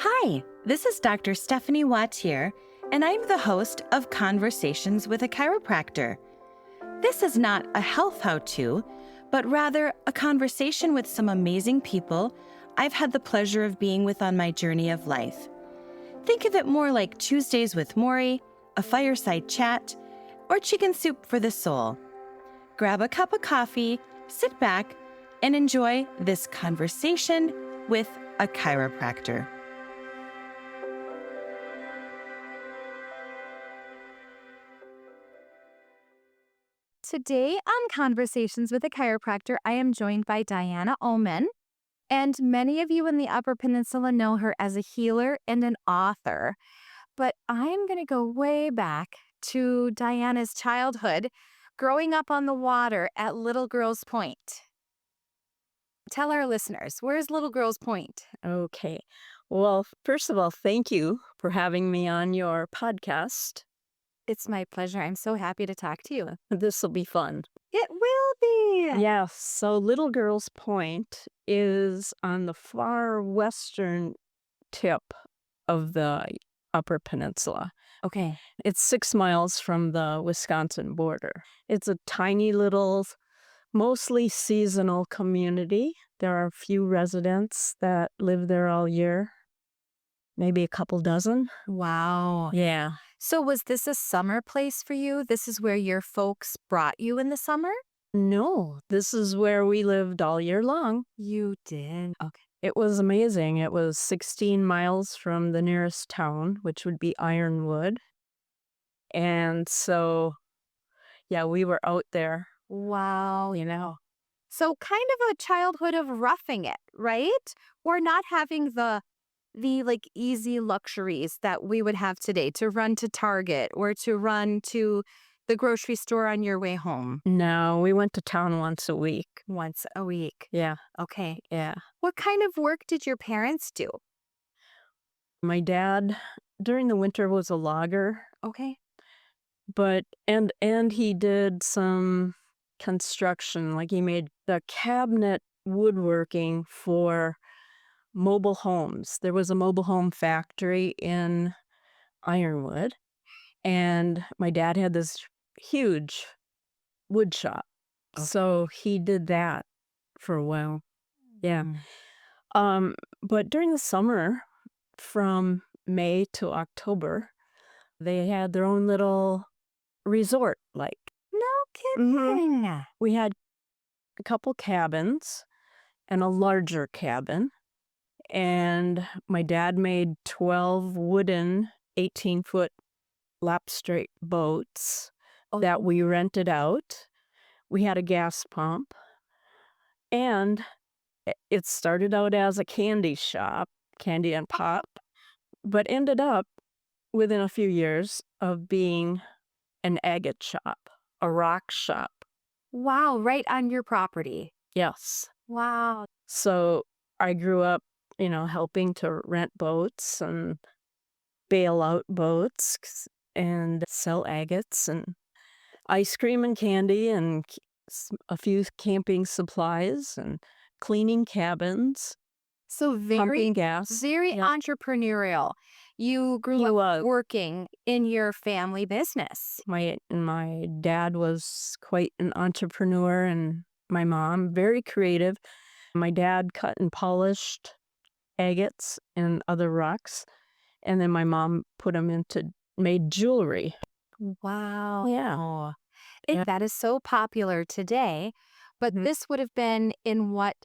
Hi, this is Dr. Stephanie Wautier, and I'm the host of Conversations with a Chiropractor. This is not a health how-to, but rather a conversation with some amazing people I've had the pleasure of being with on my journey of life. Think of it more like Tuesdays with Maury, a fireside chat, or chicken soup for the soul. Grab a cup of coffee, sit back, and enjoy this conversation with a chiropractor. Today on Conversations with a Chiropractor, I am joined by Diana Oman, and many of you in the Upper Peninsula know her as a healer and an author. But I'm going to go way back to Diana's childhood, growing up on the water at Little Girls Point. Tell our listeners, where's Little Girls Point? Okay. Well, first of all, thank you for having me on your podcast. It's my pleasure. I'm so happy to talk to you. This will be fun. It will be. Yes. So Little Girls Point is on the far western tip of the Upper Peninsula. Okay. It's 6 miles from the Wisconsin border. It's a tiny little, mostly seasonal community. There are a few residents that live there all year, maybe a couple dozen. Wow. Yeah. So was this a summer place for you? This is where your folks brought you in the summer? No, this is where we lived all year long. You did? Okay. It was amazing. It was 16 miles from the nearest town, which would be Ironwood. And so, yeah, we were out there. Wow. So kind of a childhood of roughing it, right? Or not having the like easy luxuries that we would have today to run to Target or to run to the grocery store on your way home. No, we went to town once a week. Once a week. Yeah, Okay. yeah. What kind of work did your parents do? My dad, during the winter, was a logger, Okay. but and he did some construction. Like he made the cabinet woodworking for mobile homes. There was a mobile home factory in Ironwood, and my dad had this huge wood shop. Okay. So he did that for a while. Yeah. Mm. But during the summer, from May to October, they had their own little resort. Like No kidding. we had a couple cabins and a larger cabin. And my dad made 12 wooden 18-foot lap straight boats that we rented out. We had a gas pump. And it started out as a candy shop, candy and pop, but ended up within a few years of being an agate shop, a rock shop. Wow, right on your property. Yes. Wow. So I grew up, helping to rent boats and bail out boats and sell agates and ice cream and candy and a few camping supplies and cleaning cabins, So very, pumping gas. very Yeah. entrepreneurial. You grew up working in your family business. My dad was quite an entrepreneur, and my mom, very creative. My dad cut and polished agates and other rocks, and then my mom made jewelry. Wow. Yeah. That is so popular today, but this would have been in what,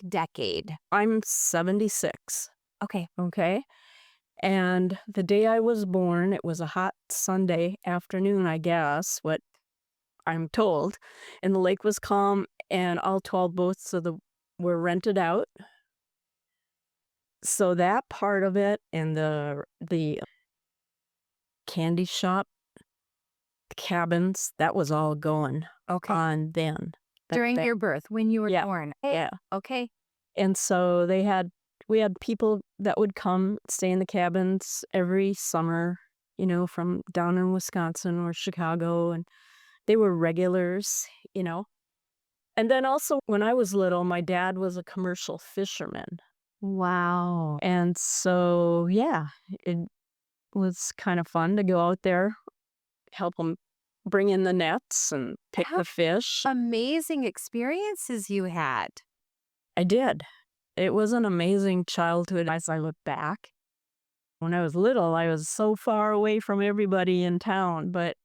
decade? I'm 76. Okay. Okay. And the day I was born, it was a hot Sunday afternoon, I guess, what I'm told. And the lake was calm, and all 12 boats were rented out. So that part of it and the candy shop, cabins, that was all going on then. During your birth, when you were Yeah. born. Yeah. Okay. And so we had people that would come stay in the cabins every summer, from down in Wisconsin or Chicago, and they were regulars. And then also when I was little, my dad was a commercial fisherman. Wow. And so, yeah, it was kind of fun to go out there, help them bring in the nets and pick How the fish. amazing experiences you had. I did. It was an amazing childhood as I look back. When I was little, I was so far away from everybody in town, but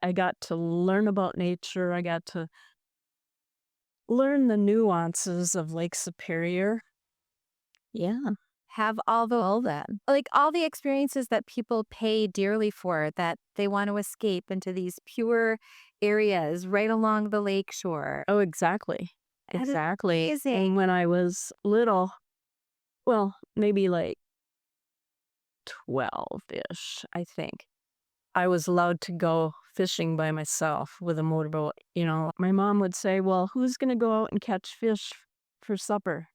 I got to learn about nature. I got to learn the nuances of Lake Superior. Yeah. Have all that. Like all the experiences that people pay dearly for, that they want to escape into these pure areas right along the lake shore. Oh, exactly. That is Exactly. amazing. And when I was little, well, maybe like 12-ish, I think, I was allowed to go fishing by myself with a motorboat. My mom would say, well, who's going to go out and catch fish for supper?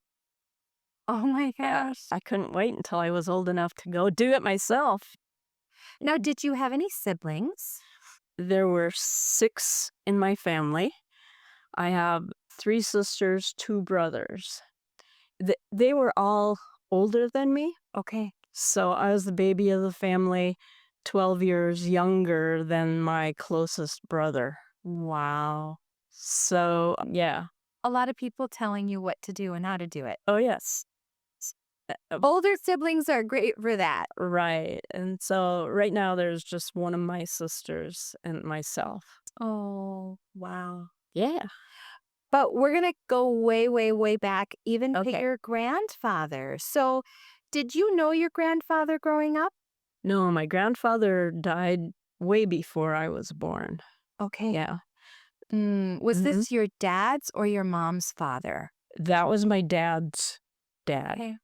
Oh my Yeah, gosh. I couldn't wait until I was old enough to go do it myself. Now, did you have any siblings? There were 6 in my family. I have 3 sisters, 2 brothers. They were all older than me, Okay. so I was the baby of the family, 12 years younger than my closest brother. Wow. So, yeah. A lot of people telling you what to do and how to do it. Oh, yes. Older siblings are great for that. Right. And so right now there's just one of my sisters and myself. Oh, wow. Yeah. But we're going to go way, way, way back, even to Okay. your grandfather. So, did you know your grandfather growing up? No, my grandfather died way before I was born. Okay. Yeah. Was Mhm. this your dad's or your mom's father? That was my dad's dad. Okay.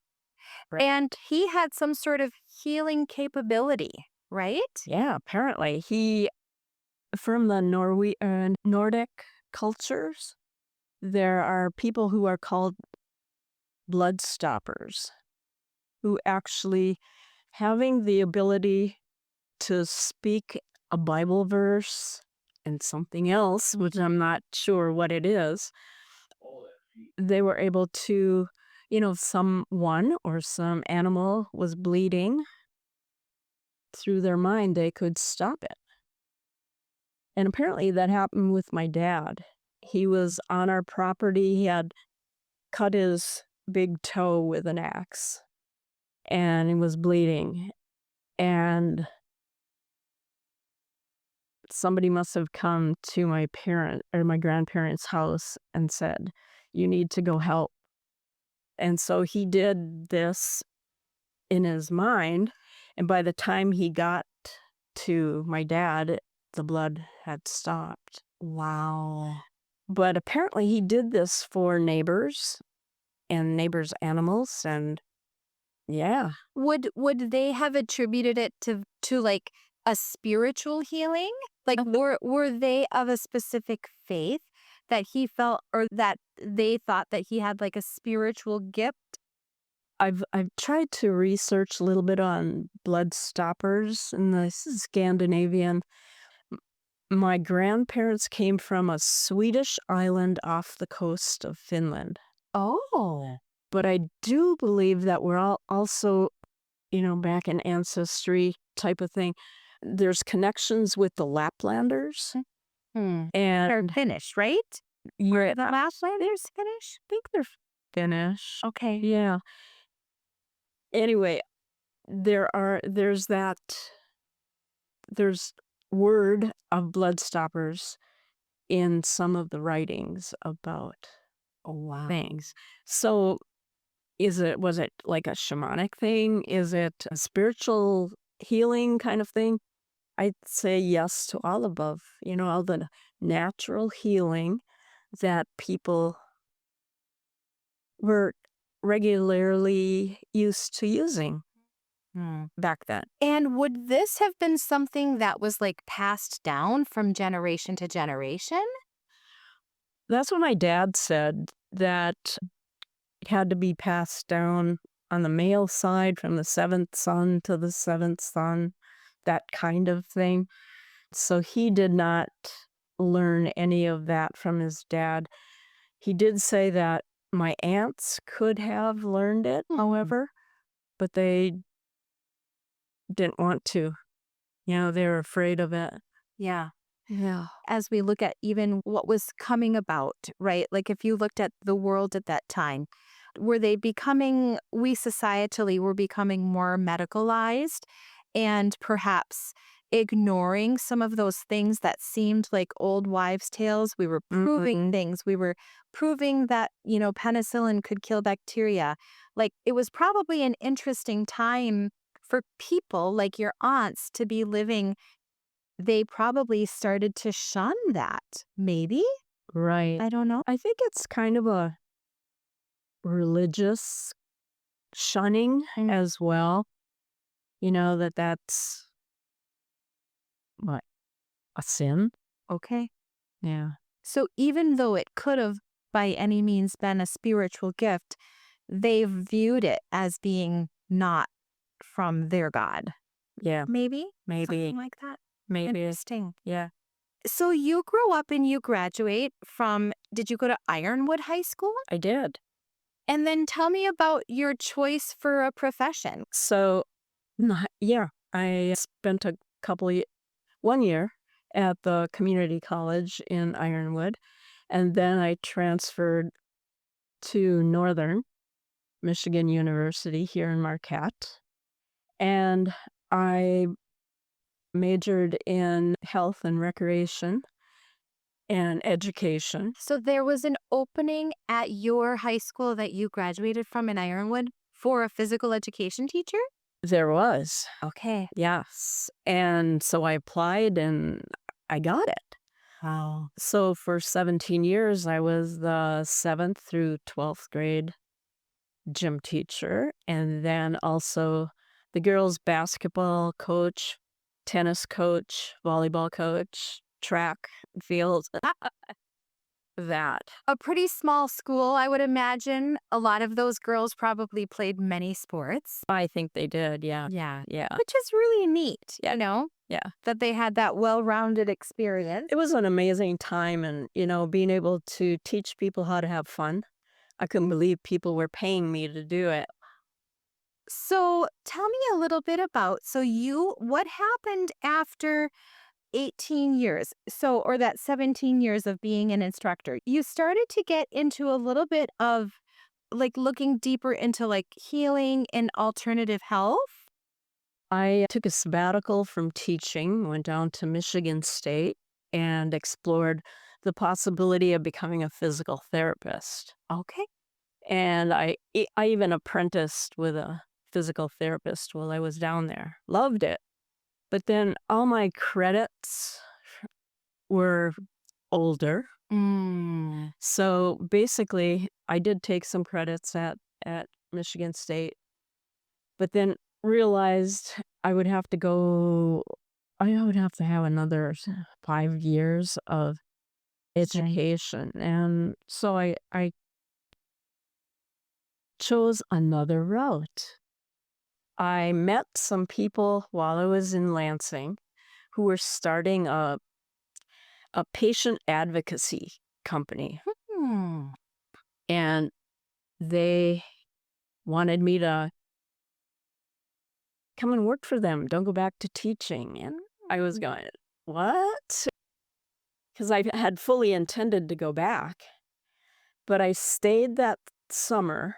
Right. And he had some sort of healing capability, right? Yeah, apparently. From the Nordic cultures, there are people who are called blood stoppers, who actually having the ability to speak a Bible verse and something else, which I'm not sure what it is, they were able to, someone or some animal was bleeding, through their mind, they could stop it. And apparently that happened with my dad. He was on our property. He had cut his big toe with an axe and he was bleeding. And somebody must have come to my grandparents' house and said, you need to go help. And so he did this in his mind. And by the time he got to my dad, the blood had stopped. Wow. But apparently he did this for neighbors and neighbors' animals. And yeah, Would they have attributed it to like a spiritual healing? Like were they of a specific faith that he felt, or that they thought that he had like a spiritual gift? I've tried to research a little bit on blood stoppers in the Scandinavian. My grandparents came from a Swedish island off the coast of Finland. Oh. But I do believe that we're all also, back in ancestry type of thing. There's connections with the Laplanders. They're And Finnish, right? you're The Laplanders Finnish? I think they're Finnish. Okay. Yeah. Anyway, there's word of blood stoppers in some of the writings about Oh, wow. things. So was it like a shamanic thing? Is it a spiritual healing kind of thing? I'd say yes to all above, all the natural healing that people were regularly used to using back then. And would this have been something that was like passed down from generation to generation? That's what my dad said, that it had to be passed down on the male side from the 7th son to the 7th son, that kind of thing. So he did not learn any of that from his dad. He did say that My aunts could have learned it, however, but they didn't want to. They were afraid of it. Yeah. Yeah. As we look at even what was coming about, right? Like if you looked at the world at that time, we societally were becoming more medicalized and perhaps ignoring some of those things that seemed like old wives' tales. We were proving things. We were proving that, penicillin could kill bacteria. Like it was probably an interesting time for people like your aunts to be living. They probably started to shun that, maybe? Right. I don't know. I think it's kind of a religious shunning as well. That's what, a sin? Okay. Yeah. So even though it could have by any means been a spiritual gift, they viewed it as being not from their God. Yeah. Maybe? Maybe. Something like that. Maybe. Interesting. Yeah. So you grow up and you graduate from, did you go to Ironwood High School? I did. And then tell me about your choice for a profession. So, yeah, I spent 1 year at the community college in Ironwood, and then I transferred to Northern Michigan University here in Marquette, and I majored in health and recreation and education. So there was an opening at your high school that you graduated from in Ironwood for a physical education teacher? There was. Okay. Yes. And so I applied and I got it. Wow. So for 17 years, I was the 7th through 12th grade gym teacher, and then also the girls' basketball coach, tennis coach, volleyball coach, track field. That. A pretty small school, I would imagine. A lot of those girls probably played many sports. I think they did. Yeah. Yeah. Yeah. Which is really neat, Yeah. that they had that well-rounded experience. It was an amazing time, and, being able to teach people how to have fun. I couldn't believe people were paying me to do it. So tell me a little bit about, what happened after 18 years, or that 17 years of being an instructor? You started to get into a little bit of like looking deeper into like healing and alternative health. I took a sabbatical from teaching, went down to Michigan State, and explored the possibility of becoming a physical therapist. Okay. And I even apprenticed with a physical therapist while I was down there. Loved it. But then all my credits were older. So basically, I did take some credits at Michigan State, but then realized I would have to have another 5 years of education. And so I chose another route. I met some people while I was in Lansing who were starting a patient advocacy company. And they wanted me to come and work for them. Don't go back to teaching. And I was going, what? Because I had fully intended to go back. But I stayed that summer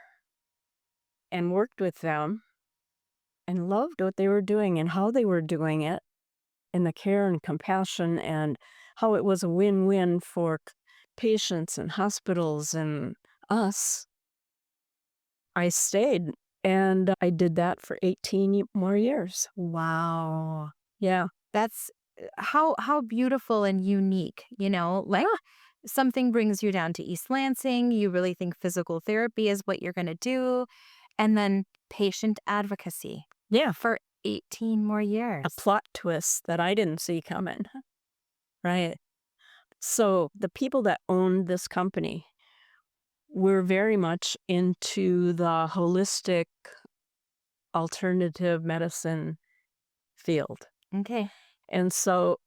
and worked with them and loved what they were doing and how they were doing it, and the care and compassion, and how it was a win-win for patients and hospitals and us. I stayed, and I did that for 18 more years. Wow. Yeah. That's how beautiful and unique, like something brings you down to East Lansing. You really think physical therapy is what you're going to do. And then patient advocacy. Yeah. For 18 more years. A plot twist that I didn't see coming. Right. So the people that owned this company were very much into the holistic alternative medicine field. Okay. And so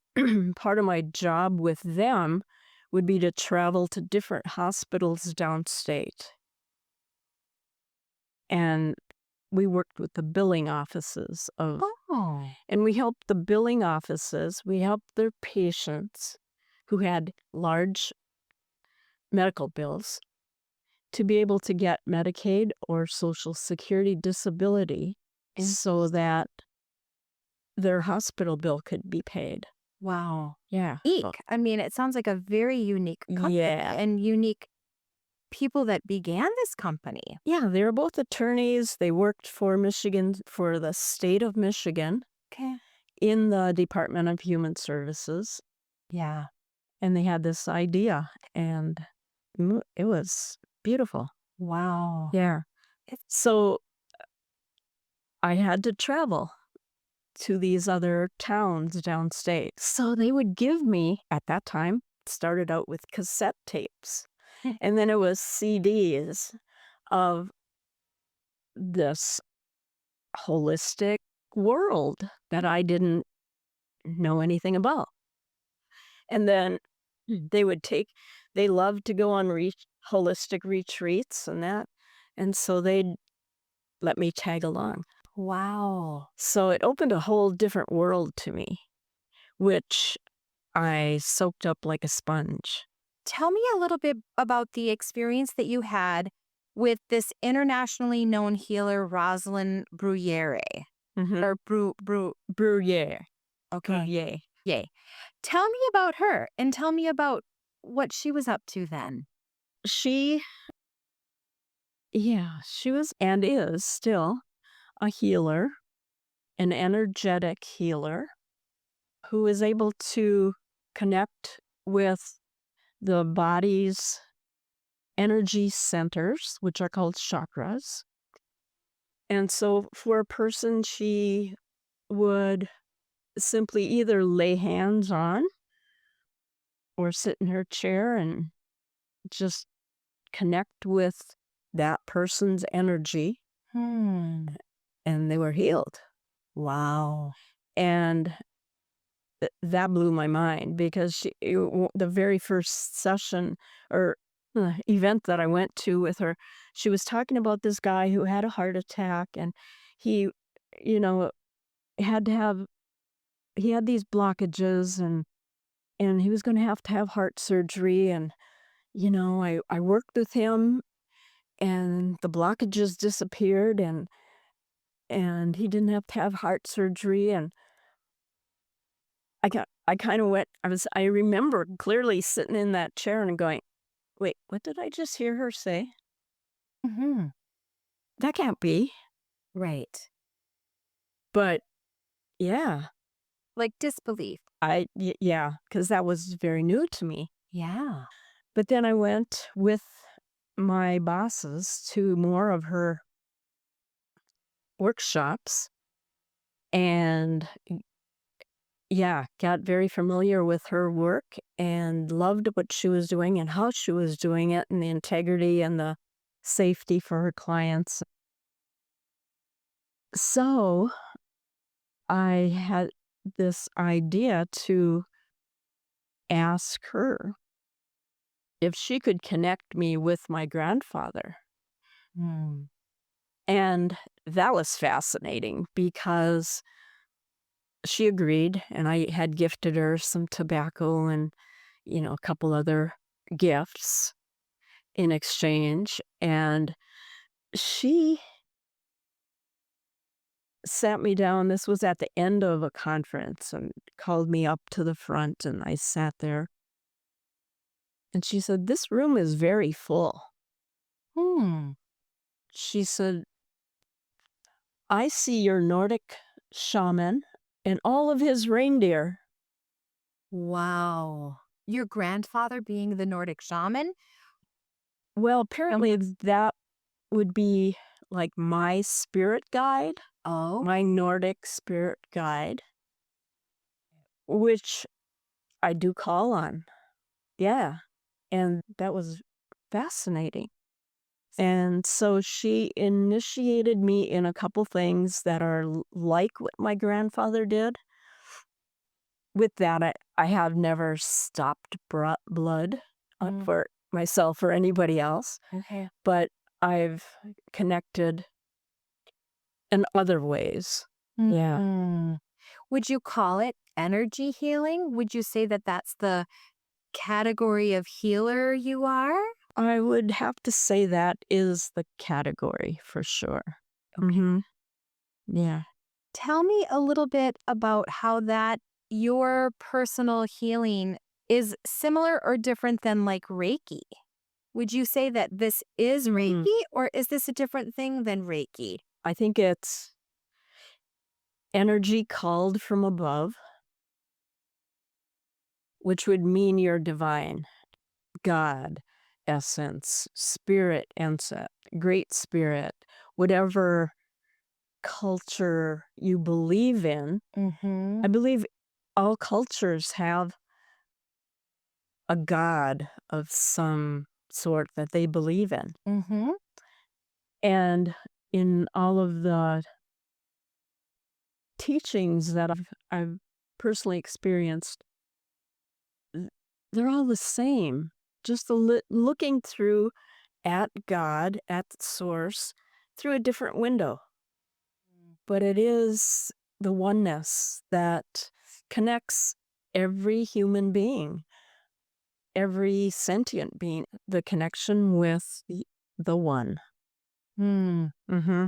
part of my job with them would be to travel to different hospitals downstate and we worked with the billing offices Oh. and we helped the billing offices, we helped their patients who had large medical bills to be able to get Medicaid or Social Security disability so that their hospital bill could be paid. Wow. Yeah. Unique. I mean, it sounds like a very unique company Yeah. and unique people that began this company. Yeah, they were both attorneys. They worked for the state of Michigan Okay. in the Department of Human Services. Yeah. And they had this idea, and it was beautiful. Wow. Yeah. So I had to travel to these other towns downstate. So they would give me, at that time, started out with cassette tapes. And then it was CDs of this holistic world that I didn't know anything about. And then they loved to go on holistic retreats and that. And so they'd let me tag along. Wow. So it opened a whole different world to me, which I soaked up like a sponge. Tell me a little bit about the experience that you had with this internationally known healer, Rosalind Bruyere. Or Bruyere. Okay. Bruyere. Yay. Tell me about her and tell me about what she was up to then. She was and is still a healer, an energetic healer who is able to connect with the body's energy centers, which are called chakras. And so for a person, she would simply either lay hands on or sit in her chair and just connect with that person's energy, and they were healed. Wow. And that blew my mind because the very first session or event that I went to with her, she was talking about this guy who had a heart attack, and he, had he had these blockages, and he was going to have heart surgery. And, I worked with him, and the blockages disappeared, and he didn't have heart surgery. And I kind of went, I remember clearly sitting in that chair and going, wait, what did I just hear her say? Mm-hmm. That can't be. Right. But yeah, Like disbelief. yeah, because that was very new to me. Yeah. But then I went with my bosses to more of her workshops and got very familiar with her work and loved what she was doing and how she was doing it and the integrity and the safety for her clients. So I had this idea to ask her if she could connect me with my grandfather. And that was fascinating because she agreed, and I had gifted her some tobacco and, a couple other gifts in exchange. And she sat me down. This was at the end of a conference, and called me up to the front, and I sat there. And she said, "This room is very full." She said, "I see your Nordic shaman and all of his reindeer." Wow. Your grandfather being the Nordic shaman? Well, apparently that would be like my spirit guide, Oh. my Nordic spirit guide, which I do call on. Yeah. And that was fascinating. And so she initiated me in a couple things that are like what my grandfather did. With that, I have never stopped blood for myself or anybody else. Okay. But I've connected in other ways. Yeah. Mm. Would you call it energy healing? Would you say that that's the category of healer you are? I would have to say that is the category for sure. Okay. Yeah. Tell me a little bit about how that your personal healing is similar or different than like Reiki. Would you say that this is Reiki or is this a different thing than Reiki? I think it's energy called from above, which would mean you're divine, God, essence, spirit, great spirit, whatever culture you believe in. Mm-hmm. I believe all cultures have a God of some sort that they believe in. Mm-hmm. And in all of the teachings that I've personally experienced, they're all the same. Just looking through at God, at the source, through a different window. But it is the oneness that connects every human being, every sentient being, the connection with the one. Mm-hmm.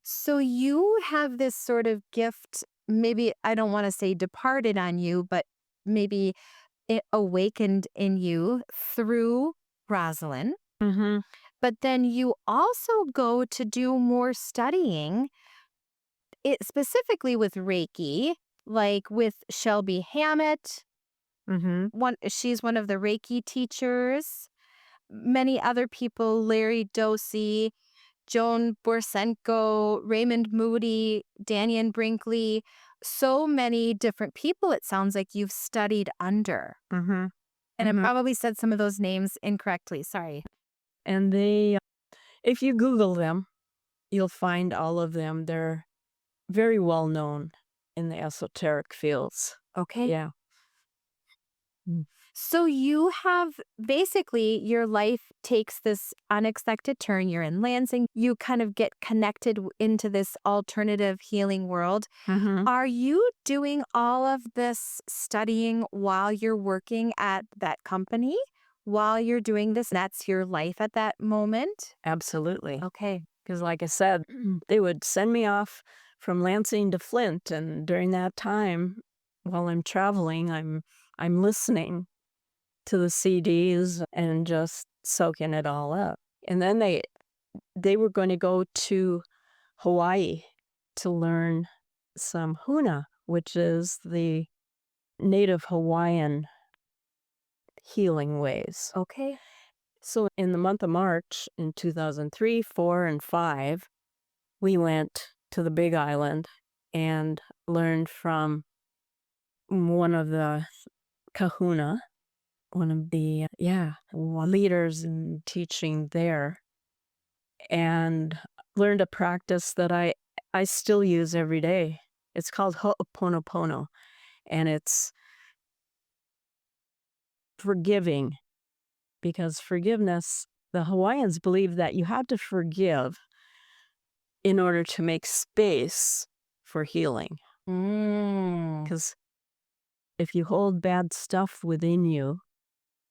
So you have this sort of gift, maybe I don't want to say departed on you, but maybe it awakened in you through Rosalind. Mm-hmm. But then you also go to do more studying, it specifically with Reiki, like with Shelby Hammett. Mm-hmm. She's one of the Reiki teachers. Many other people, Larry Dosey, Joan Borsenko, Raymond Moody, Daniel Brinkley, so many different people it sounds like you've studied under. Mm-hmm. And Mhm. I probably said some of those names incorrectly. Sorry. And if you Google them, you'll find all of them. They're very well known in the esoteric fields. Okay. Yeah. So you have basically your life takes this unexpected turn. You're in Lansing. You kind of get connected into this alternative healing world. Mm-hmm. Are you doing all of this studying while you're working at that company? While you're doing this, that's your life at that moment? Absolutely. Okay. Because like I said, they would send me off from Lansing to Flint, and during that time, while I'm traveling, I'm listening to the CDs and just soaking it all up. And then they were going to go to Hawaii to learn some huna, which is the native Hawaiian healing ways. Okay. So in the month of March in 2003, 4, and 5, we went to the Big Island and learned from one of the kahuna, one of the leaders in teaching there, and learned a practice that I still use every day. It's called Ho'oponopono, and it's forgiving, because forgiveness, the Hawaiians believe that you have to forgive in order to make space for healing. Because if you hold bad stuff within you,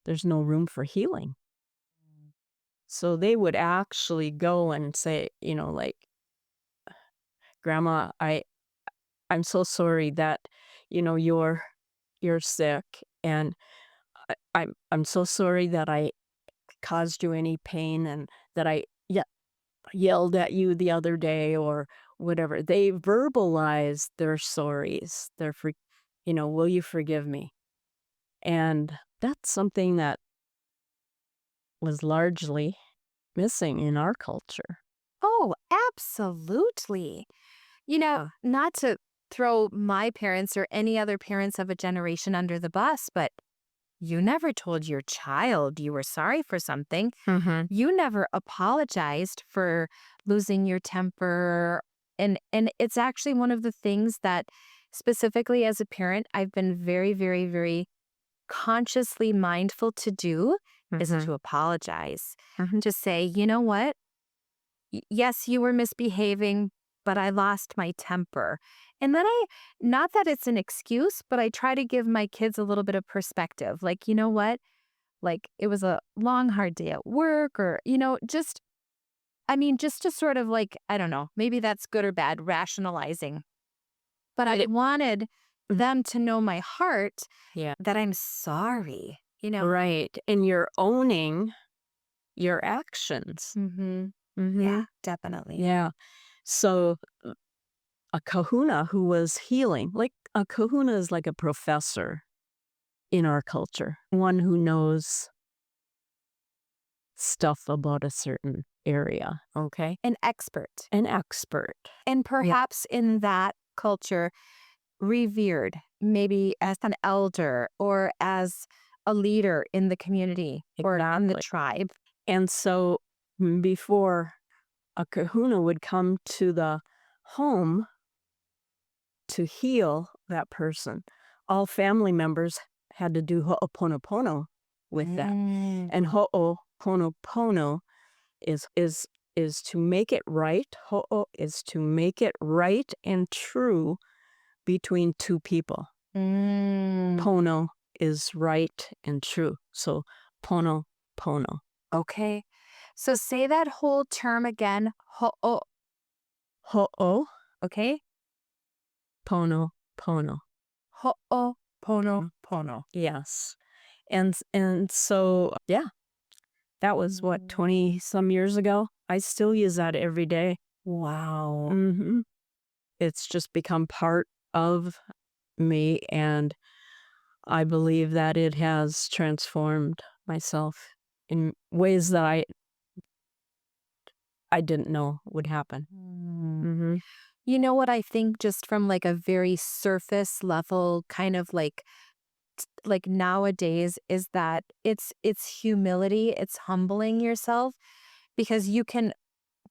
there's no room for healing. So they would actually go and say, like, Grandma, I'm so sorry that, you're sick, and I'm so sorry that I caused you any pain, and that I yelled at you the other day, or whatever. They verbalize their sorries. Will you forgive me? And that's something that was largely missing in our culture. Oh, absolutely. Not to throw my parents or any other parents of a generation under the bus, but you never told your child you were sorry for something. Mm-hmm. You never apologized for losing your temper. And it's actually one of the things that specifically as a parent, I've been very, very, very consciously mindful to do is Mm-hmm. to apologize. Mm-hmm. To say, you know what? Yes, you were misbehaving, but I lost my temper. And then not that it's an excuse, but I try to give my kids a little bit of perspective. Like, you know what? Like, it was a long, hard day at work, or, just to sort of like, I don't know, maybe that's good or bad, rationalizing. But I wanted them to know my heart, that I'm sorry, Right. And you're owning your actions. Mm-hmm. Mm-hmm. Yeah, definitely. Yeah. So a kahuna who was healing, like a kahuna is like a professor in our culture, one who knows stuff about a certain area. Okay. An expert. An expert. And perhaps in that culture, revered, maybe as an elder or as a leader in the community or in the tribe. And so before a kahuna would come to the home to heal that person, all family members had to do ho'oponopono with that. And ho'oponopono is to make it right. Ho'o is to make it right and true between two people. Pono is right and true. So pono. Okay. So say that whole term again. Ho'o. Ho'o. Okay. Pono. Ho'oponopono. Yes. And so, yeah, that was 20 some years ago. I still use that every day. Wow. Mm-hmm. It's just become part of me, and I believe that it has transformed myself in ways that I didn't know would happen. Mm-hmm. You know what I think, just from like a very surface level, kind of like nowadays, is that it's humility, it's humbling yourself, because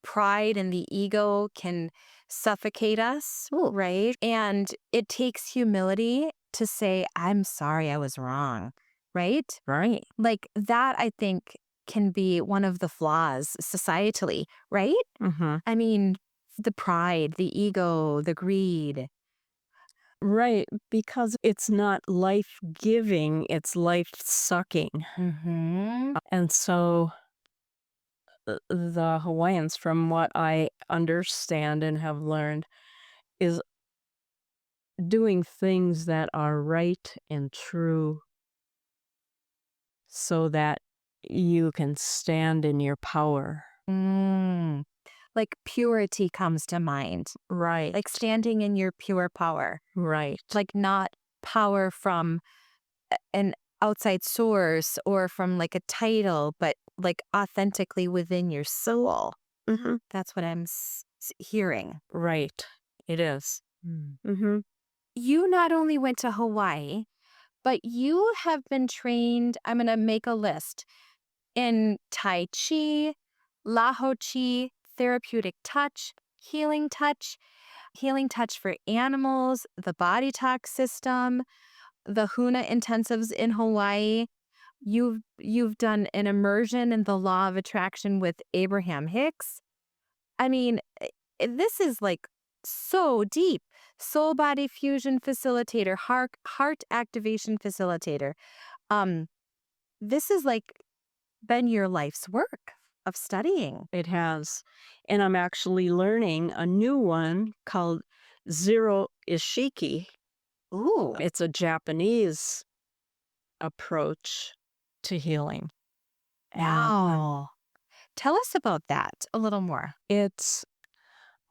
pride and the ego can suffocate us, right? And it takes humility to say, I'm sorry, I was wrong, right? Right. Like that, I think, can be one of the flaws societally, right? Mm-hmm. I mean, the pride, the ego, the greed. Right, because it's not life-giving, it's life-sucking. Mm-hmm. And so the Hawaiians, from what I understand and have learned, is doing things that are right and true so that you can stand in your power. Like purity comes to mind. Right. Like standing in your pure power. Right. Like not power from an outside source or from like a title, but like authentically within your soul. Mm-hmm. That's what I'm hearing. Right. It is. Mm-hmm. You not only went to Hawaii, but you have been trained, I'm going to make a list, in Tai Chi, Laho Chi, therapeutic touch healing touch for animals, the body talk system, the Huna intensives in Hawaii. You've done an immersion in the law of attraction with Abraham Hicks. I mean, this is like so deep. Soul body fusion facilitator, heart activation facilitator. This is like been your life's work of studying. It has. And I'm actually learning a new one called Zero Ishiki. Ooh. It's a Japanese approach to healing. Wow. Tell us about that a little more. It's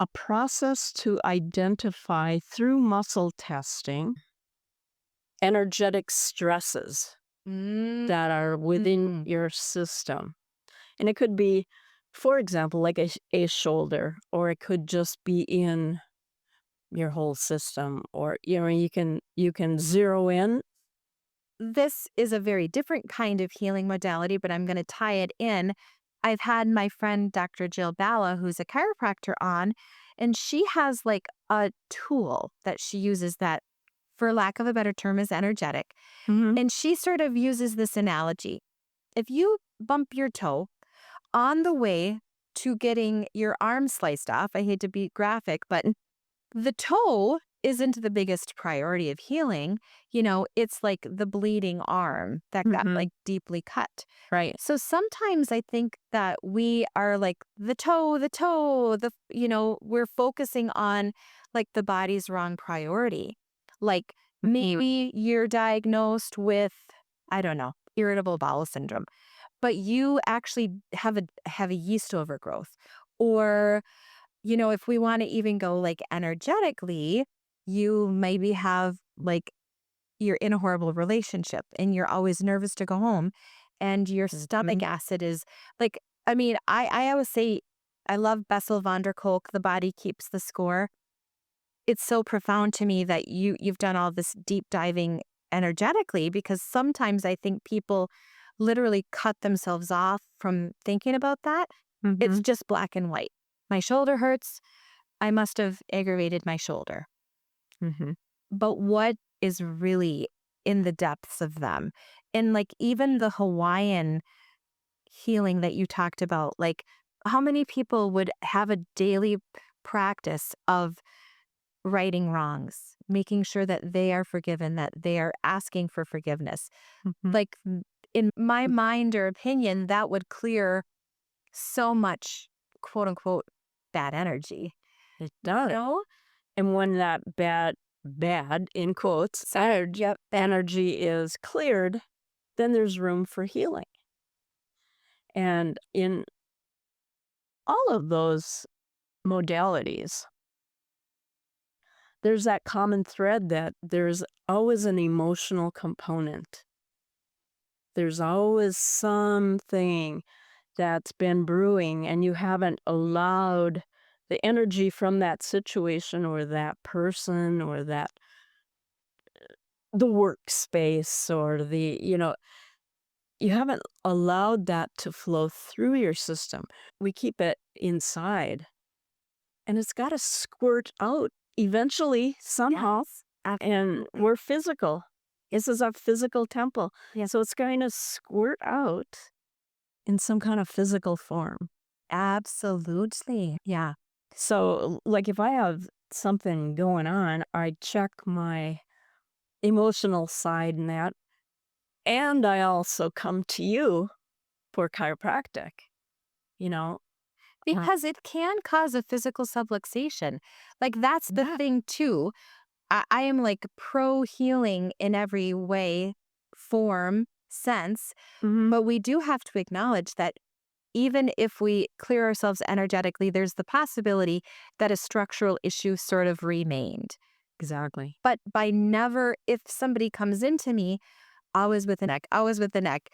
a process to identify through muscle testing energetic stresses that are within your system. And it could be, for example, like a shoulder, or it could just be in your whole system, or you can zero in. This is a very different kind of healing modality, but I'm going to tie it in. I've had my friend Dr. Jill Balla, who's a chiropractor, on, and she has like a tool that she uses that, for lack of a better term, is energetic. And she sort of uses this analogy. If you bump your toe on the way to getting your arm sliced off. I hate to be graphic, but the toe isn't the biggest priority of healing. It's like the bleeding arm that got like deeply cut. Right. So sometimes I think that we are like the toe, we're focusing on like the body's wrong priority. Like maybe you're diagnosed with, I don't know, irritable bowel syndrome, but you actually have a yeast overgrowth. Or, if we want to even go like energetically, you maybe have like you're in a horrible relationship and you're always nervous to go home and your stomach acid is like, I mean, I always say, I love Bessel van der Kolk, The Body Keeps the Score. It's so profound to me that you've done all this deep diving energetically, because sometimes I think people literally cut themselves off from thinking about that. It's just black and white. My shoulder hurts. I must have aggravated my shoulder. But what is really in the depths of them? And like even the Hawaiian healing that you talked about, like how many people would have a daily practice of righting wrongs, making sure that they are forgiven, that they are asking for forgiveness? Like in my mind or opinion, that would clear so much, quote unquote, bad energy. It does. And when that bad in quotes energy is cleared, then there's room for healing. And in all of those modalities, there's that common thread that there's always an emotional component. There's always something that's been brewing and you haven't allowed the energy from that situation or that person or the workspace or you haven't allowed that to flow through your system. We keep it inside and it's got to squirt out eventually somehow. And we're physical. This is our physical temple. So it's going to squirt out in some kind of physical form. Absolutely. Yeah. So like if I have something going on, I check my emotional side in that. And I also come to you for chiropractic, Because it can cause a physical subluxation. Like that's the thing too. I am like pro healing in every way, form, sense. But we do have to acknowledge that even if we clear ourselves energetically, there's the possibility that a structural issue sort of remained. Exactly. But by never, if somebody comes into me, always with the neck,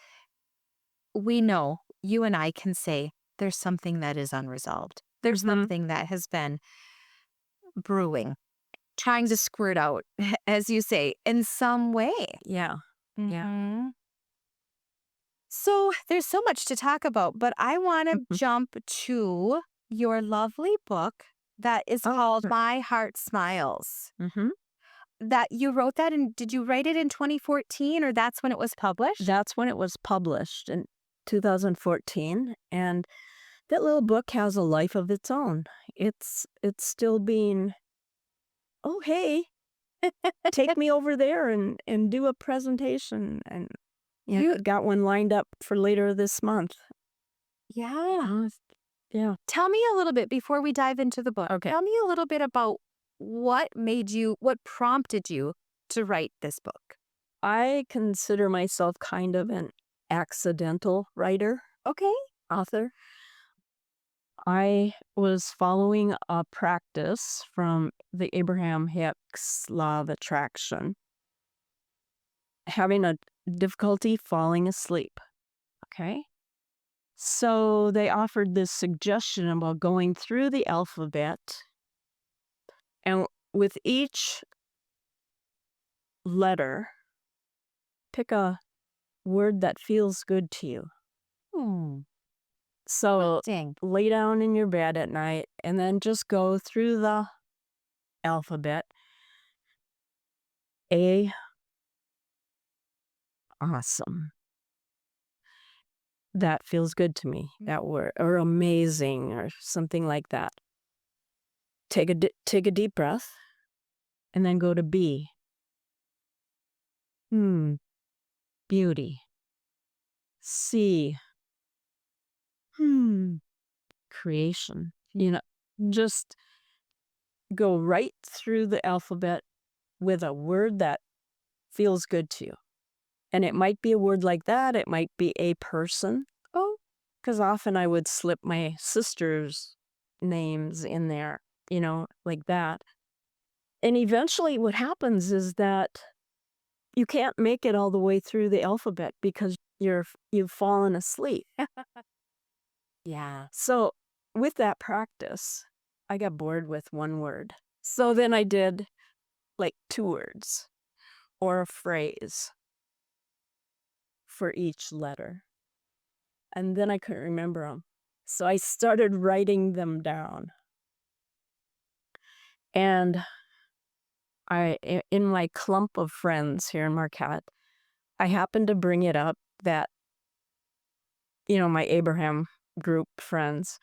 we know, you and I can say, there's something that is unresolved. There's something that has been brewing, trying to squirt out, as you say, in some way. Yeah. So there's so much to talk about, but I want to jump to your lovely book that is called My Heart Smiles. That you wrote that in, did you write it in 2014 or that's when it was published? That's when it was published in 2014. And that little book has a life of its own. It's still being, oh, hey, take me over there and do a presentation. And you got one lined up for later this month. Yeah. Yeah. Tell me a little bit before we dive into the book. Okay. Tell me a little bit about what prompted you to write this book? I consider myself kind of an accidental writer. Okay. Author. I was following a practice from the Abraham Hicks Law of Attraction, having a difficulty falling asleep. Okay. So they offered this suggestion about going through the alphabet, and with each letter, pick a word that feels good to you. So lay down in your bed at night and then just go through the alphabet. A, awesome. that feels good to me, that word, or amazing, or something like that. Take a deep breath, and then go to B. Beauty. C. Creation. Just go right through the alphabet with a word that feels good to you. And it might be a word like that. It might be a person. Oh, because often I would slip my sister's names in there, like that. And eventually what happens is that you can't make it all the way through the alphabet because you've fallen asleep. Yeah. So with that practice, I got bored with one word. So then I did like 2 words or a phrase for each letter. And then I couldn't remember them. So I started writing them down. And in my clump of friends here in Marquette, I happened to bring it up that, my Abraham group friends,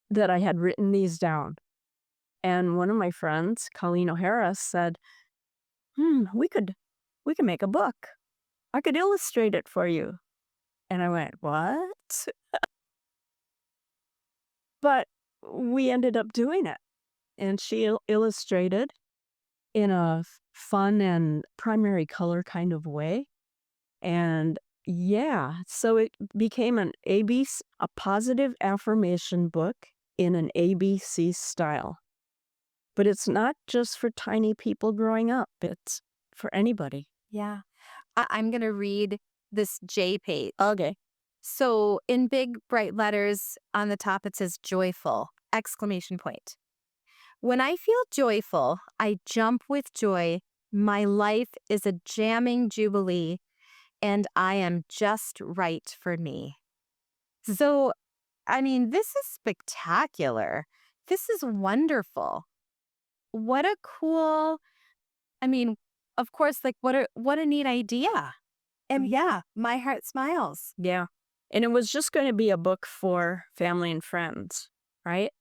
that I had written these down. And one of my friends, Colleen O'Hara, said, we could make a book. I could illustrate it for you. And I went, what? But we ended up doing it. And she illustrated in a fun and primary color kind of way. And yeah, so it became a positive affirmation book in an ABC style. But it's not just for tiny people growing up. It's for anybody. Yeah. I'm going to read this J page. Okay. So in big bright letters on the top, it says joyful, exclamation point. When I feel joyful, I jump with joy. My life is a jamming jubilee, and I am just right for me. So, this is spectacular. This is wonderful. What a cool, of course, like what a neat idea. And yeah, my heart smiles. Yeah. And it was just going to be a book for family and friends, right?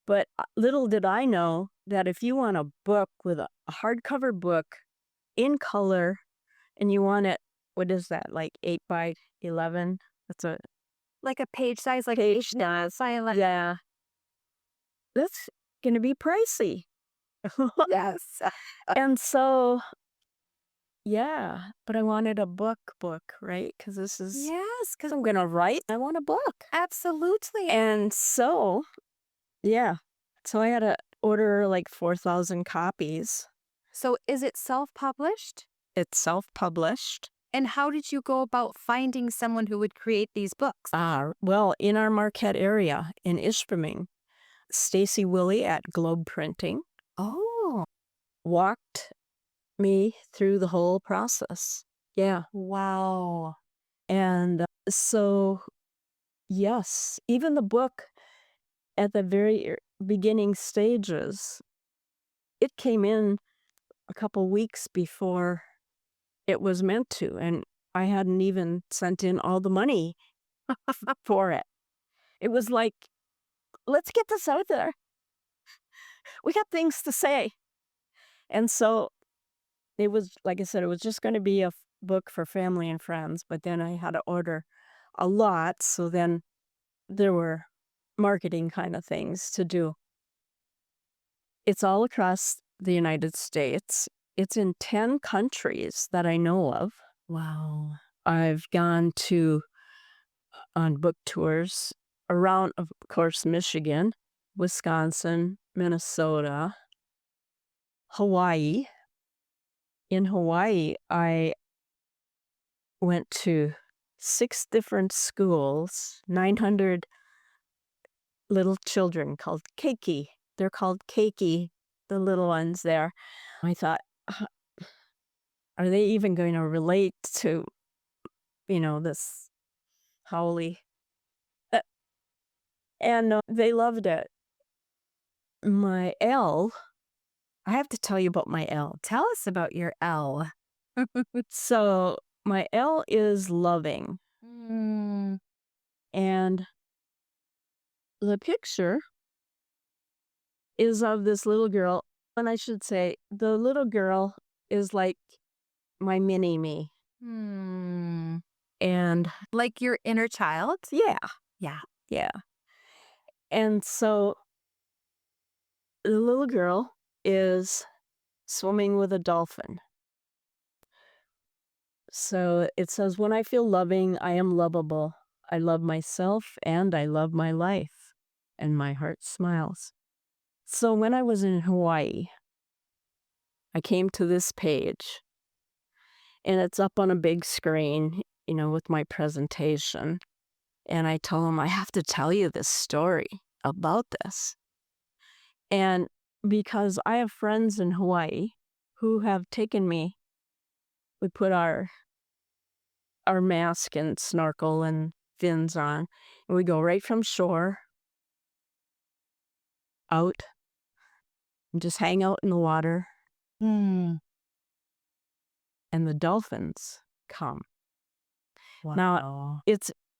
But little did I know that if you want a book with a hardcover book in color, and you want it, what is that, like 8 by 11? That's like a page size, like page size. Yeah. That's going to be pricey. Yes. And so, yeah, but I wanted a book, right? Because this is, Yes, because I'm going to write. I want a book. absolutely. And so, yeah. So I had to order like 4,000 copies. So is it self-published? It's self-published. And how did you go about finding someone who would create these books? Well, in our Marquette area, in Ishpeming, Stacy Willie at Globe Printing walked me through the whole process. Yeah. Wow. And so, yes, even the book at the very beginning stages, it came in a couple weeks before it was meant to. And I hadn't even sent in all the money for it. It was like, let's get this out there. We got things to say. And so it was, like I said, it was just going to be a book for family and friends. But then I had to order a lot. So then there were marketing kind of things to do. It's all across the United States. It's in 10 countries that I know of. Wow. I've gone on book tours around, of course, Michigan, Wisconsin, Minnesota, Hawaii. In Hawaii, I went to 6 different schools, 900 little children called keiki. They're called keiki, the little ones there. I thought, are they even going to relate to, this howly? And they loved it. My L, I have to tell you about my L. Tell us about your L. So my L is loving. Mm. And the picture is of this little girl. And I should say, the little girl is like my mini me. Hmm. And Like your inner child? yeah, Yeah. yeah. And so the little girl is swimming with a dolphin. So it says, when I feel loving, I am lovable. I love myself and I love my life. And my heart smiles. So when I was in Hawaii, I came to this page and it's up on a big screen, with my presentation. And I told him, I have to tell you this story about this. And because I have friends in Hawaii who have taken me, we put our mask and snorkel and fins on, and we go right from shore out and just hang out in the water, Hmm. and the dolphins come. Wow.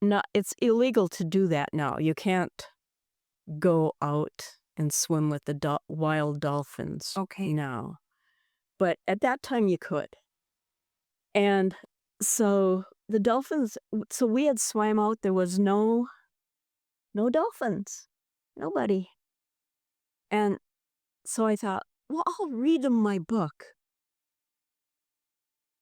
Now, it's illegal to do that now. You can't go out and swim with the wild dolphins Okay. now. But at that time you could. And so the dolphins, so we had swam out, there was no dolphins, nobody. And so I thought, well, I'll read them my book.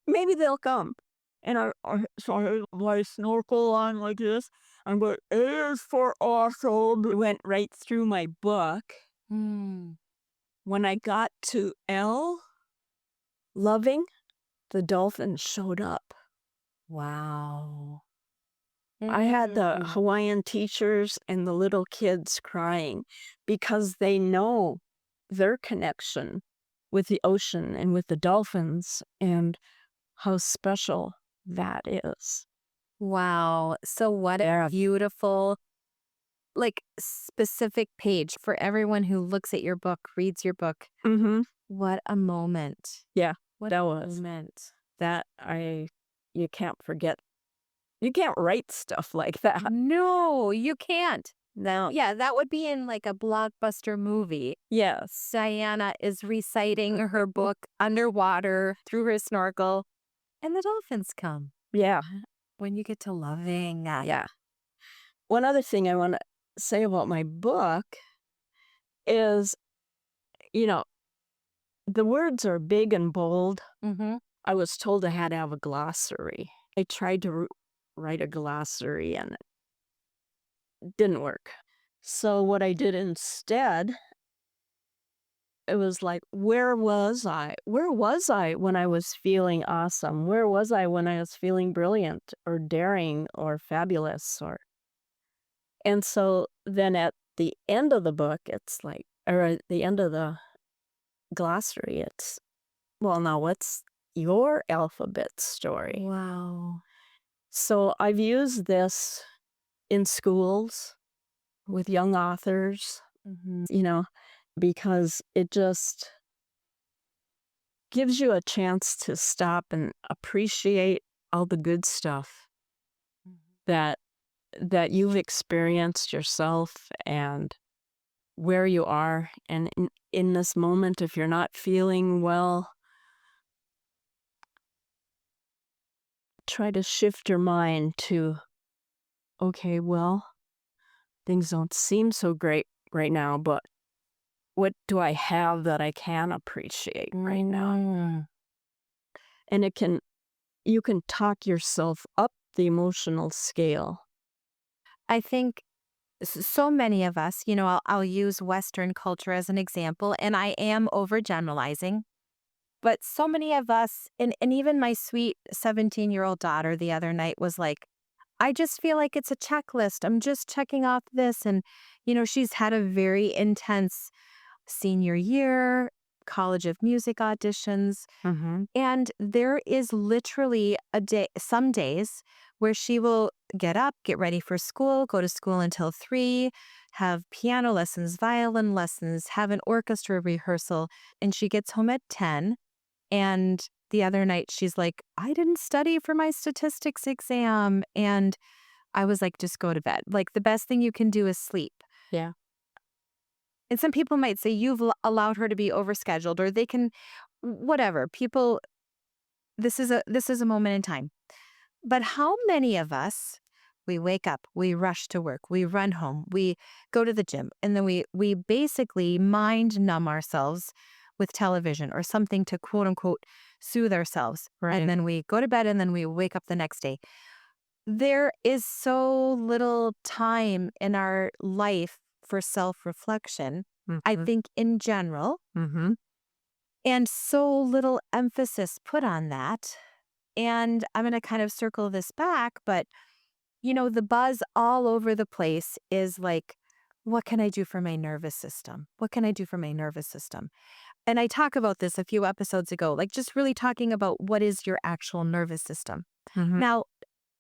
Maybe they'll come. And so I had my snorkel on like this. I'm going, A is for awesome. It went right through my book. Hmm. When I got to L, loving, the dolphins showed up. Wow. I had the Hawaiian teachers and the little kids crying because they know their connection with the ocean and with the dolphins and how special that is. Wow. So what a beautiful, specific page for everyone who looks at your book, reads your book. Mm-hmm. What a moment. Yeah, What that a was. moment. You can't forget. You can't write stuff like that. No, you can't. No. Yeah, that would be in like a blockbuster movie. Yes. Diana is reciting her book underwater through her snorkel, and the dolphins come. Yeah. When you get to loving. Yeah. One other thing I want to say about my book is, the words are big and bold. Mm-hmm. I was told I had to have a glossary. I tried to write a glossary and it didn't work. So what I did instead, it was like, where was I? Where was I when I was feeling awesome? Where was I when I was feeling brilliant or daring or fabulous? And so then at the end of the book, it's like, or at the end of the glossary, it's, well, now what's your alphabet story? Wow. So I've used this in schools with young authors, Mm-hmm. because it just gives you a chance to stop and appreciate all the good stuff that you've experienced yourself and where you are. And in this moment, if you're not feeling well, try to shift your mind to, okay, well, things don't seem so great right now, but what do I have that I can appreciate right now? Mm. And you can talk yourself up the emotional scale. I think so many of us, I'll use Western culture as an example, and I am overgeneralizing, but so many of us, and even my sweet 17-year-old daughter the other night was like, I just feel like it's a checklist. I'm just checking off this. And, she's had a very intense senior year, College of Music auditions. Mm-hmm. And there is literally some days where she will get up, get ready for school, go to school until 3, have piano lessons, violin lessons, have an orchestra rehearsal, and she gets home at 10. And the other night she's like, I didn't study for my statistics exam. And I was like, just go to bed. Like the best thing you can do is sleep. Yeah. And some people might say you've allowed her to be overscheduled, or they can, whatever. People, this is a moment in time. But how many of us, we wake up, we rush to work, we run home, we go to the gym, and then we basically mind numb ourselves with television or something to quote unquote soothe ourselves. Right. And then we go to bed and then we wake up the next day. There is so little time in our life for self-reflection, I think in general, Mm-hmm. and so little emphasis put on that. And I'm going to kind of circle this back, but the buzz all over the place is like, what can I do for my nervous system? What can I do for my nervous system? And I talk about this a few episodes ago, like just really talking about what is your actual nervous system. Mm-hmm. Now,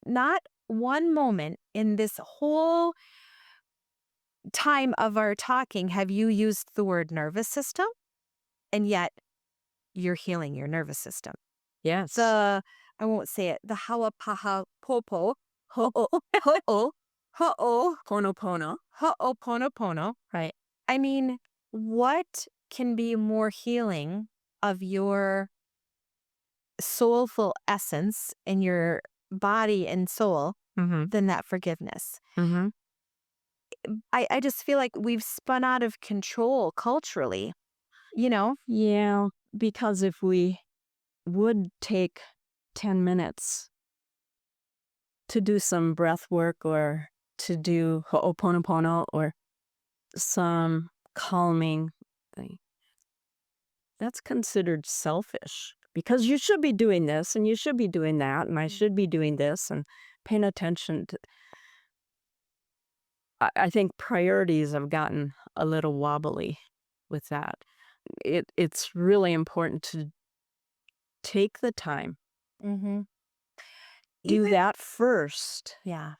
not one moment in this whole time of our talking have you used the word nervous system, and yet you're healing your nervous system. Yes. I won't say it, the hawapaha popo, ho'o, ho'o, ho'o, Pono. ho'oponopono. Right. I mean, what can be more healing of your soulful essence in your body and soul Mm-hmm. than that forgiveness? Mm-hmm. I just feel like we've spun out of control culturally, Yeah, because if we would take 10 minutes to do some breath work or to do ho'oponopono or some calming thing, that's considered selfish because you should be doing this and you should be doing that and I should be doing this and paying attention to. I think priorities have gotten a little wobbly with that. It's really important to take the time, Mm-hmm. do that first, Yeah.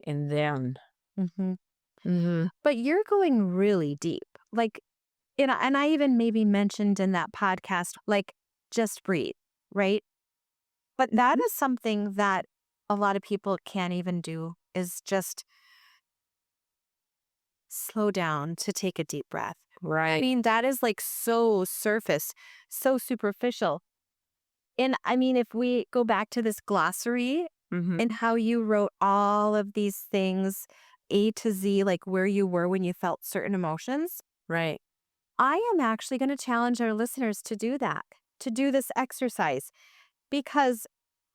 and then. Mm-hmm. Mm-hmm. But you're going really deep. Like, and I even maybe mentioned in that podcast, like, just breathe, right? But that is something that a lot of people can't even do, is just slow down to take a deep breath. I Right. mean, that is like so surface, so superficial. And I mean, if we go back to this glossary Mm-hmm. and how you wrote all of these things, A to Z, like where you were when you felt certain emotions, Right. I am actually going to challenge our listeners to do that, to do this exercise, because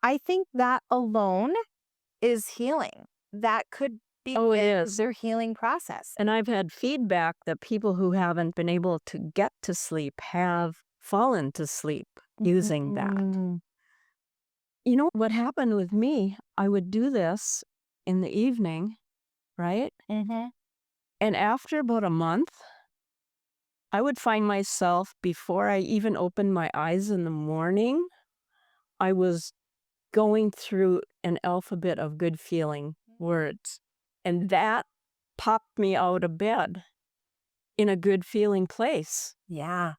I think that alone is healing. That could be Oh, it is. their healing process. And I've had feedback that people who haven't been able to get to sleep have fallen to sleep using that. Mm. You know what happened with me? I would do this in the evening, right? Mm-hmm. And after about a month, I would find myself, before I even opened my eyes in the morning, I was going through an alphabet of good feeling words. And that popped me out of bed in a good feeling place. Yeah.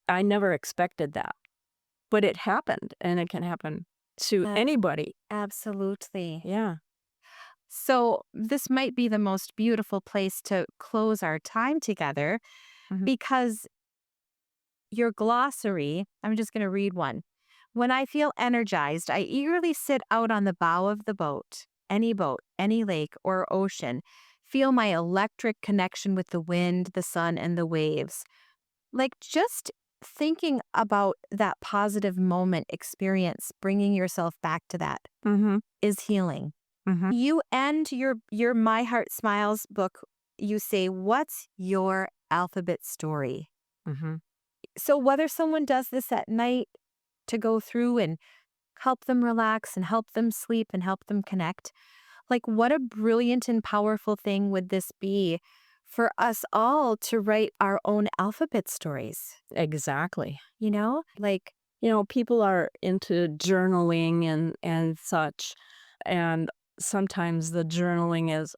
I never expected that. But it happened, and it can happen to anybody. Absolutely. Yeah. So this might be the most beautiful place to close our time together, Mhm. because your glossary, I'm just going to read one. When I feel energized, I eagerly sit out on the bow of the boat, any lake or ocean, feel my electric connection with the wind, the sun, and the waves. Like just thinking about that positive moment experience, bringing yourself back to that Mm-hmm. is healing. Mm-hmm. You end your My Heart Smiles book, you say, what's your alphabet story? Mm-hmm. So whether someone does this at night to go through and help them relax and help them sleep and help them connect, like what a brilliant and powerful thing would this be for us all to write our own alphabet stories, Exactly. Like, People are into journaling and such. And sometimes the journaling is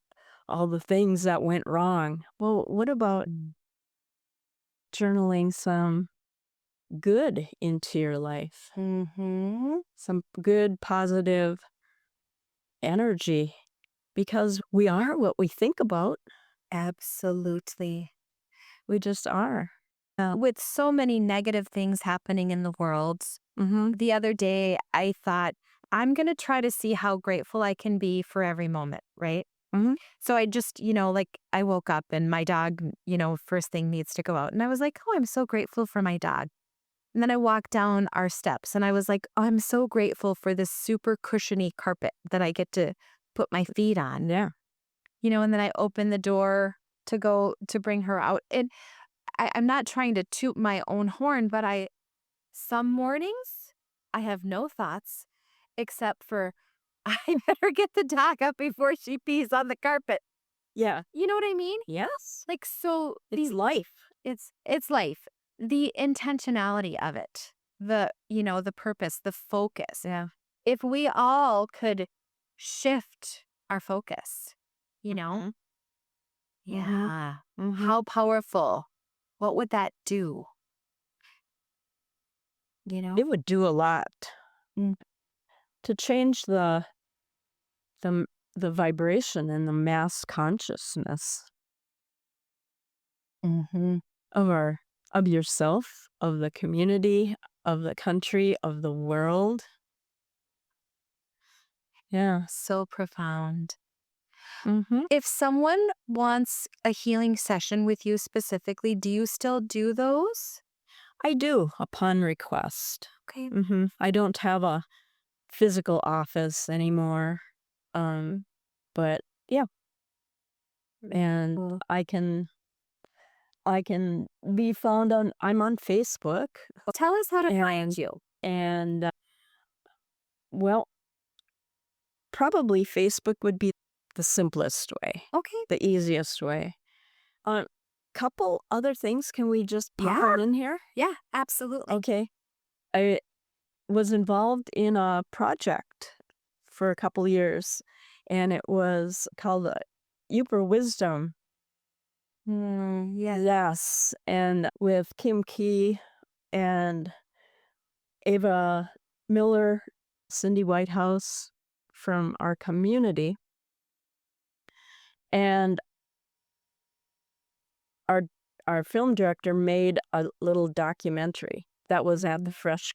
all the things that went wrong. Well, what about journaling some good into your life. Some good, positive energy, because we are what we think about. Absolutely. We just are. With so many negative things happening in the world, the other day I thought, I'm going to try to see how grateful I can be for every moment, right? So I just, like I woke up and my dog, first thing needs to go out. And I was like, oh, I'm so grateful for my dog. And then I walked down our steps and I was like, oh, I'm so grateful for this super cushiony carpet that I get to put my feet on. Yeah. And then I opened the door to go to bring her out. And I'm not trying to toot my own horn, but some mornings I have no thoughts except for I better get the dog up before she pees on the carpet. Yeah. You know what I mean? Yes. Like, so It's life. it's life. The intentionality of it, the purpose, the focus. Yeah. If we all could shift our focus, Mhm. yeah, how powerful. What would that do? It would do a lot to change the vibration and the mass consciousness of yourself, of the community, of the country, of the world. Yeah. So profound. Mm-hmm. If someone wants a healing session with you specifically, do you still do those? I do, upon request. Okay. I don't have a physical office anymore. But yeah. And Cool. I can be found I'm on Facebook. Tell us how to And- find you. And well, probably Facebook would be the simplest way, Okay. the easiest way. Couple other things, can we just pop Yeah. on in here? Yeah, absolutely. Okay. I was involved in a project for a couple years, and it was called the Upper Wisdom. Yeah. Yes, and with Kim Key and Ava Miller, Cindy Whitehouse from our community. And our film director made a little documentary that was at the Fresh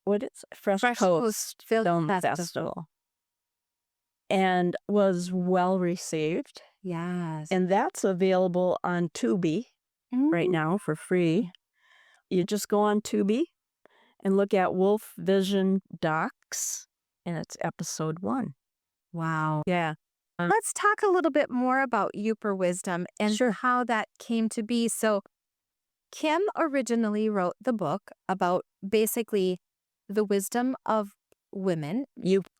Coast Film Festival, and was well received. Yes. And that's available on Tubi right now for free. You just go on Tubi and look at Wolf Vision Docs, and it's episode 1. Wow. Yeah. Let's talk a little bit more about Upper Wisdom and Sure. how that came to be. So Kim originally wrote the book about basically the wisdom of women.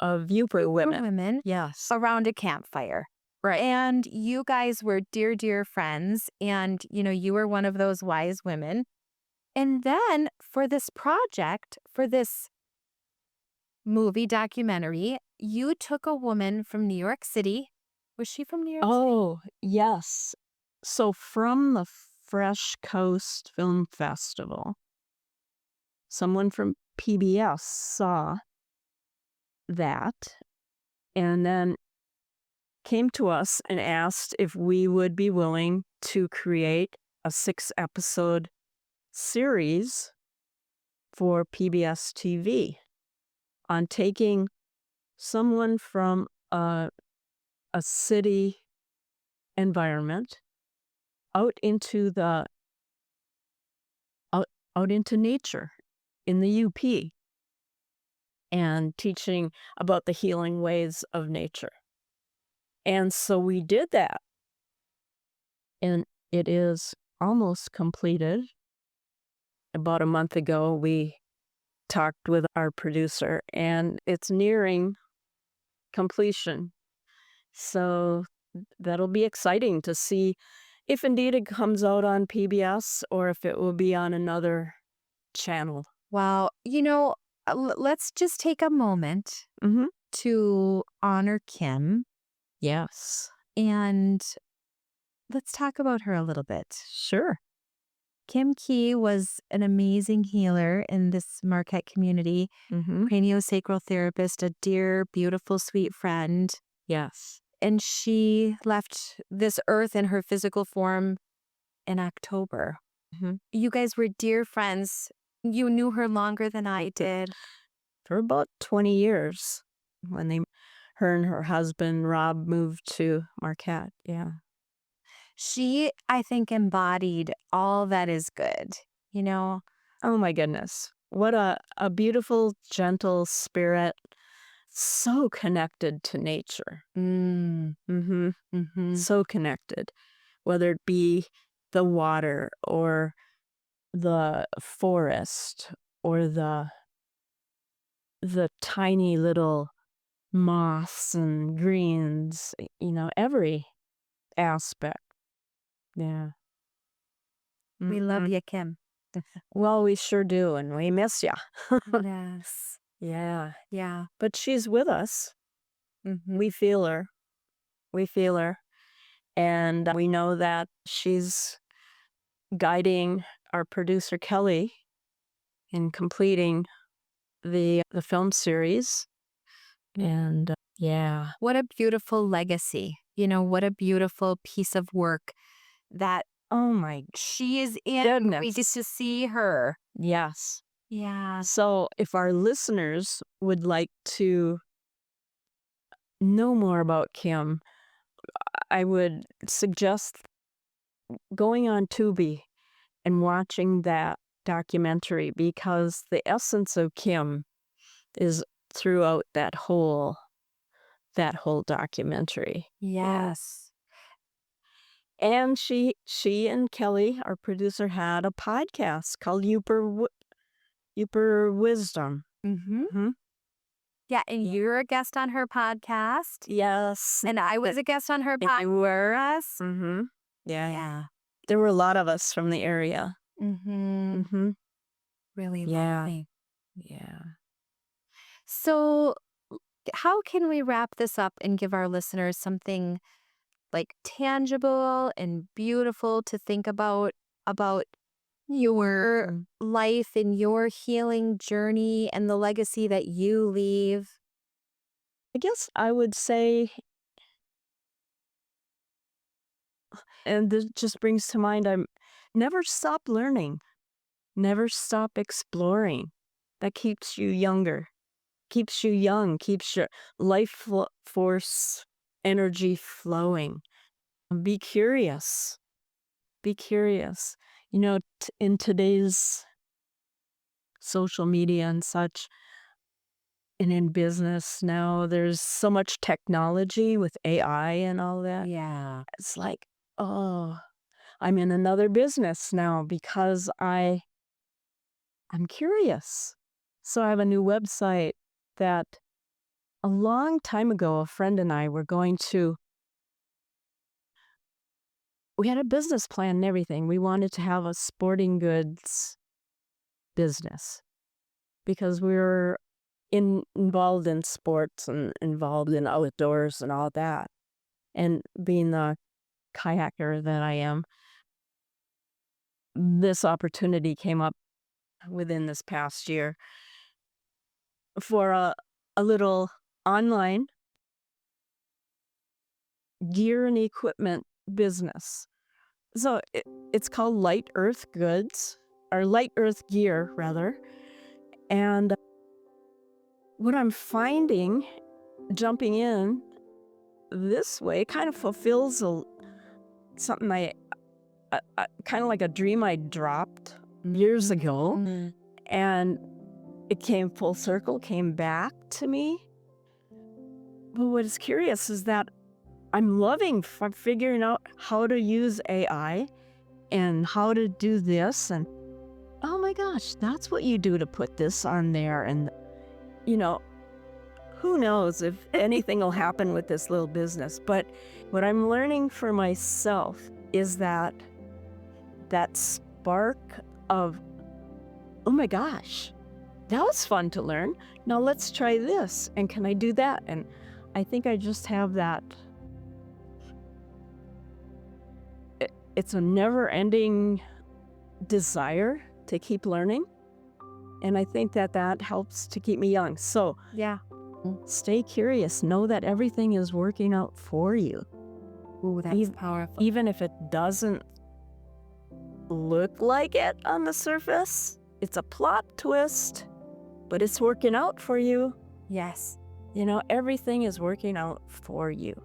Of Upper women. Women Yes. around a campfire. Right. And you guys were dear, dear friends. And, you were one of those wise women. And then for this project, for this movie documentary, you took a woman from New York City. Was she from New York City? Oh, yes. So from the Fresh Coast Film Festival, someone from PBS saw that and then came to us and asked if we would be willing to create a 6-episode series for PBS TV on taking someone from a city environment out into nature in the UP and teaching about the healing ways of nature. And so we did that. And it is almost completed. About a month ago, we talked with our producer, and it's nearing completion. So that'll be exciting to see if indeed it comes out on PBS or if it will be on another channel. Wow. Let's just take a moment to honor Kim. Yes. And let's talk about her a little bit. Sure. Kim Key was an amazing healer in this Marquette community, craniosacral therapist, a dear, beautiful, sweet friend. Yes. And she left this earth in her physical form in October. You guys were dear friends. You knew her longer than I did. For about 20 years when her and her husband, Rob, moved to Marquette. Yeah. She, I think, embodied all that is good, you know? Oh my goodness. What a beautiful, gentle spirit. So connected to nature. So connected. Whether it be the water or the forest or the tiny little moss and greens, every aspect. Yeah. We love you, Kim. Well, we sure do, and we miss you. Yes. Yeah. Yeah. But she's with us. We feel her. We feel her. And we know that she's guiding our producer, Kelly, in completing the film series. And yeah. What a beautiful legacy. What a beautiful piece of work that Oh my she is in. goodness. We get to see her. Yes. Yeah. So if our listeners would like to know more about Kim, I would suggest going on Tubi and watching that documentary, because the essence of Kim is throughout that whole documentary. Yes. And she and Kelly, our producer, had a podcast called Youper Wisdom. Yeah, and you're a guest on her podcast. Yes. And I was a guest on her podcast. Yeah. There were a lot of us from the area. Really Yeah. lovely. Yeah. So how can we wrap this up and give our listeners something like tangible and beautiful to think about your life and your healing journey and the legacy that you leave? I guess I would say, and this just brings to mind, never stop learning, never stop exploring. That keeps you younger, keeps you young, keeps your life force energy flowing. Be curious. Be curious. In today's social media and such, and in business now, there's so much technology with AI and all that. Yeah. It's like, oh, I'm in another business now because I'm curious. So I have a new website that a long time ago, a friend and I were we had a business plan and everything. We wanted to have a sporting goods business because we were involved in sports and involved in outdoors and all that. And being the kayaker that I am, this opportunity came up within this past year for a little online gear and equipment business. So it's called Light Earth Goods, or Light Earth Gear, rather. And what I'm finding, jumping in this way, kind of fulfills something I kind of like a dream I dropped years ago. And it came full circle, came back to me. But what is curious is that I'm loving figuring out how to use AI and how to do this. And oh my gosh, that's what you do to put this on there. And, who knows if anything will happen with this little business. But what I'm learning for myself is that spark of, oh my gosh, that was fun to learn. Now let's try this. And can I do that? And I think I just have that. It's a never-ending desire to keep learning. And I think that helps to keep me young. So Yeah. stay curious. Know that everything is working out for you. Ooh, that's powerful. Even if it doesn't look like it on the surface, it's a plot twist, but it's working out for you. Yes. Everything is working out for you.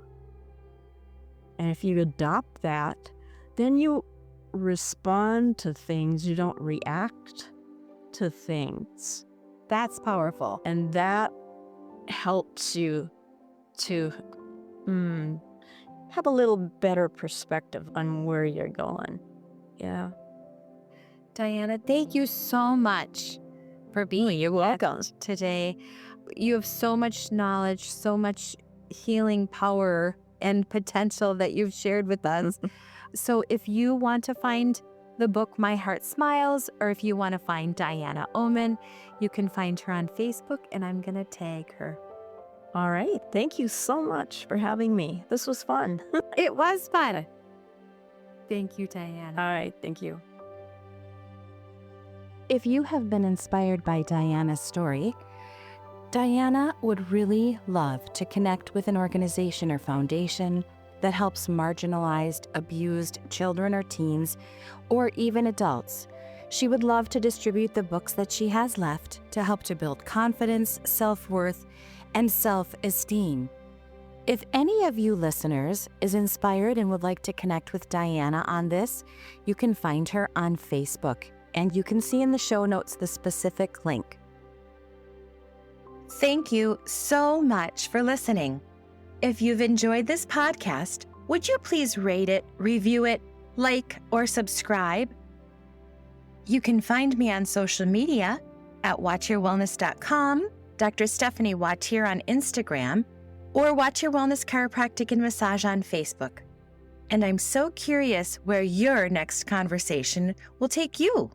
And if you adopt that, then you respond to things. You don't react to things. That's powerful. And that helps you to have a little better perspective on where you're going. Yeah. Diana, thank you so much for being You're welcome. today. You have so much knowledge, so much healing power and potential that you've shared with us. So if you want to find the book My Heart Smiles, or if you want to find Diana Oman, you can find her on Facebook, and I'm going to tag her. All right. Thank you so much for having me. This was fun. It was fun. Thank you, Diana. All right. Thank you. If you have been inspired by Diana's story, Diana would really love to connect with an organization or foundation that helps marginalized, abused children or teens, or even adults. She would love to distribute the books that she has left to help to build confidence, self-worth, and self-esteem. If any of you listeners is inspired and would like to connect with Diana on this, you can find her on Facebook, and you can see in the show notes the specific link. Thank you so much for listening. If you've enjoyed this podcast, would you please rate it, review it, like, or subscribe? You can find me on social media at wautierwellness.com, Dr. Stephanie Wautier on Instagram, or Wautier Wellness Chiropractic and Massage on Facebook. And I'm so curious where your next conversation will take you.